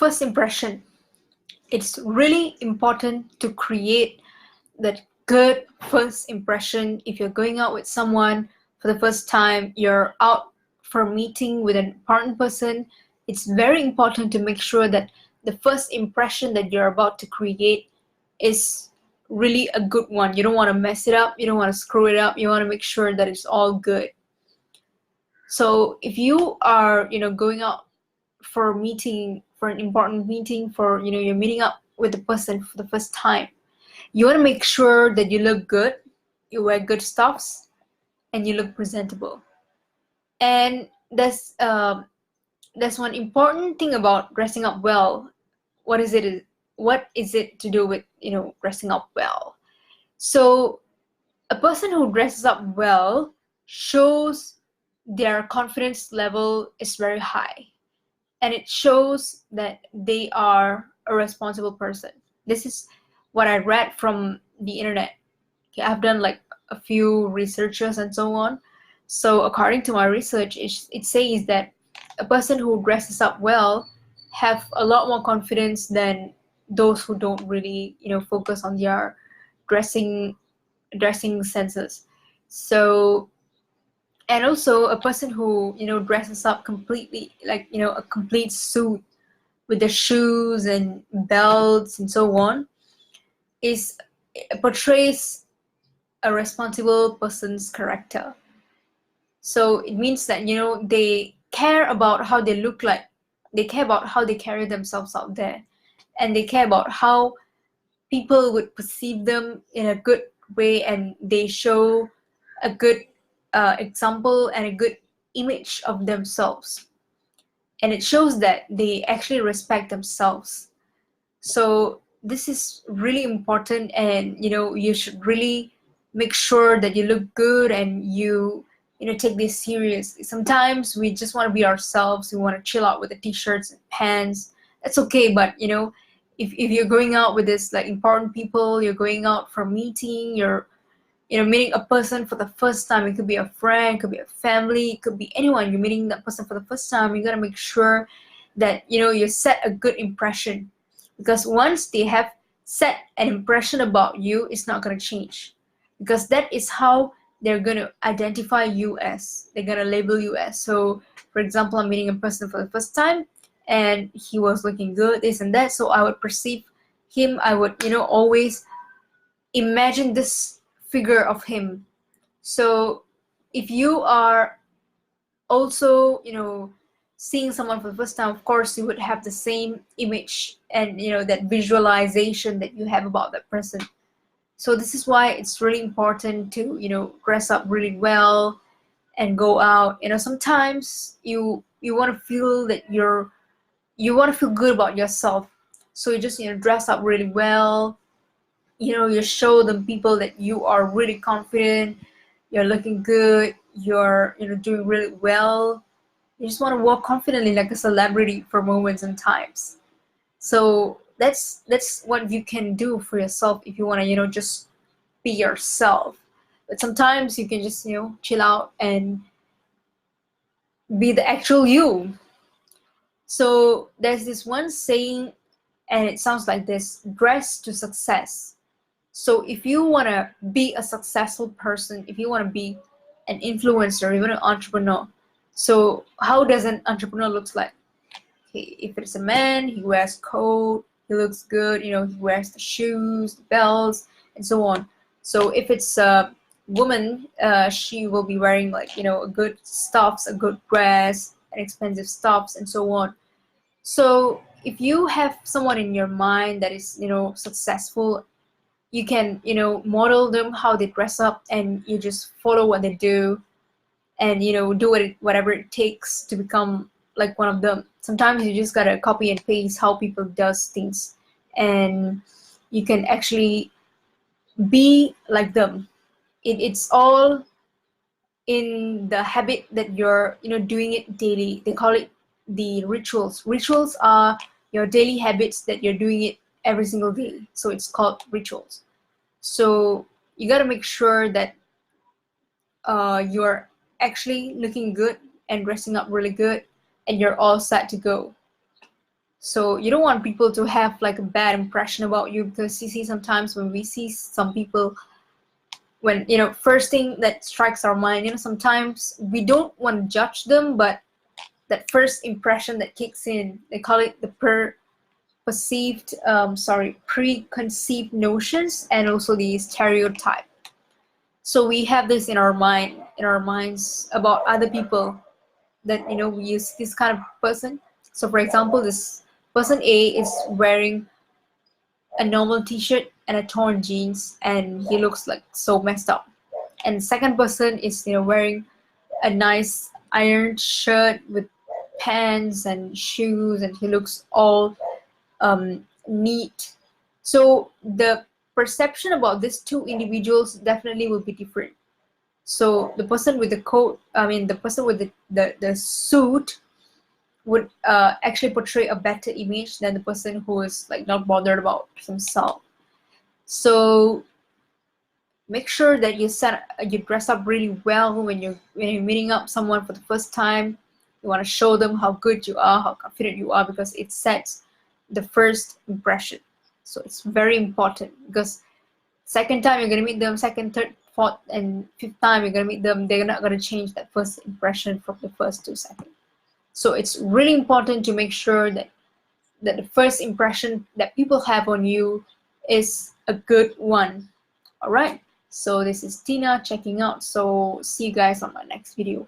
First impression. It's really important to create that good first impression. If you're going out with someone for the first time, you're out for a meeting with an important person, it's very important to make sure that the first impression that you're about to create is really a good one. You don't want to mess it up, you don't want to screw it up, you want to make sure that it's all good. So if you are, going out for a meeting, for an important meeting, for, you're meeting up with the person for the first time, you want to make sure that you look good, you wear good stuffs, and you look presentable. And there's one important thing about dressing up well. What is it to do with dressing up well? So a person who dresses up well shows their confidence level is very high, and it shows that they are a responsible person. This is what I read from the internet. Okay, I've done like a few researches and so on. So according to my research, it says that a person who dresses up well have a lot more confidence than those who don't really, focus on their dressing dressing senses. So, and also a person who dresses up completely, like a complete suit with the shoes and belts and so on, is portrays a responsible person's character. So it means that they care about how they look like, they care about how they carry themselves out there, and they care about how people would perceive them in a good way, and they show a good example and a good image of themselves, and it shows that they actually respect themselves. So this is really important, and you should really make sure that you look good, and take this serious. Sometimes we just want to be ourselves, we want to chill out with the t-shirts and pants. That's okay, but if you're going out with this like important people, you're going out for a meeting, you're meeting a person for the first time. It could be a friend, it could be a family, it could be anyone. You're meeting that person for the first time, you got to make sure that you set a good impression, because once they have set an impression about you, it's not going to change, because that is how they're going to identify you as, they're going to label you as. So for example, I'm meeting a person for the first time and he was looking good, this and that, so I would perceive him, I would always imagine this figure of him. So if you are also seeing someone for the first time, of course you would have the same image and that visualization that you have about that person. So this is why it's really important to dress up really well and go out. Sometimes you want to feel that you want to feel good about yourself, so you just dress up really well. You show them people that you are really confident, you're looking good, you're doing really well. You just want to walk confidently like a celebrity for moments and times. So that's what you can do for yourself if you want to just be yourself. But sometimes you can just chill out and be the actual you. So there's this one saying, and it sounds like this: dress to success. So if you want to be a successful person, if you want to be an influencer, even an entrepreneur, so how does an entrepreneur looks like? Okay, if it's a man, he wears coat, he looks good, he wears the shoes, the belts, and so on. So if it's a woman, she will be wearing like a good stuffs, a good dress, and expensive stuffs, and so on. So if you have someone in your mind that is successful, you can model them how they dress up, and you just follow what they do, and do whatever it takes to become like one of them. Sometimes you just gotta copy and paste how people does things, and you can actually be like them. It's all in the habit that you're doing it daily. They call it the rituals. Rituals are your daily habits that you're doing it every single day, so it's called rituals. So you got to make sure that you're actually looking good and dressing up really good, and you're all set to go. So you don't want people to have like a bad impression about you, because you see sometimes when we see some people, when first thing that strikes our mind, sometimes we don't want to judge them, but that first impression that kicks in, they call it the preconceived notions, and also the stereotype. So we have this in our minds about other people, that we use this kind of person. So for example, this person A is wearing a normal t-shirt and a torn jeans, and he looks like so messed up. And second person is wearing a nice ironed shirt with pants and shoes, and he looks all neat. So the perception about these two individuals definitely will be different. So the person with the coat, the person with the suit would actually portray a better image than the person who is like not bothered about himself. So make sure that you dress up really well when you're meeting up someone for the first time. You want to show them how good you are, how confident you are, because it sets the first impression. So it's very important, because second time you're going to meet them, second, third, fourth, and fifth time you're going to meet them, they're not going to change that first impression from the first 2 seconds. So it's really important to make sure that the first impression that people have on you is a good one. All right. So this is Tina checking out. So see you guys on my next video.